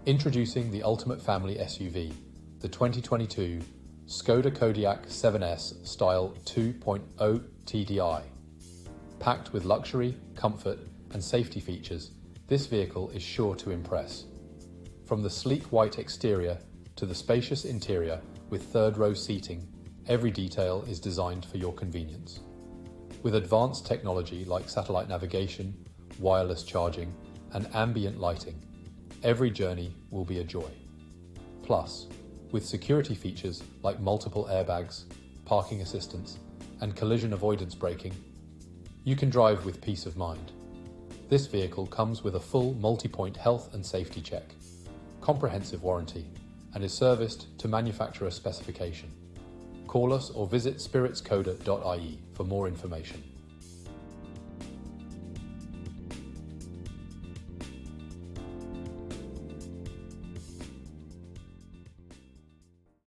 Introducing the ultimate family SUV, the 2022 Skoda Kodiaq 7S Style 2.0 TDI. Packed with luxury, comfort, and safety features, this vehicle is sure to impress. From the sleek white exterior to the spacious interior with third-row seating, every detail is designed for your convenience. With advanced technology like satellite navigation, wireless charging, and ambient lighting, every journey will be a joy. Plus, with security features like multiple airbags, parking assistance, and collision avoidance braking, you can drive with peace of mind. This vehicle comes with a full multi-point health and safety check, comprehensive warranty, and is serviced to manufacturer specification. Call us or visit spiritskoda.ie for more information.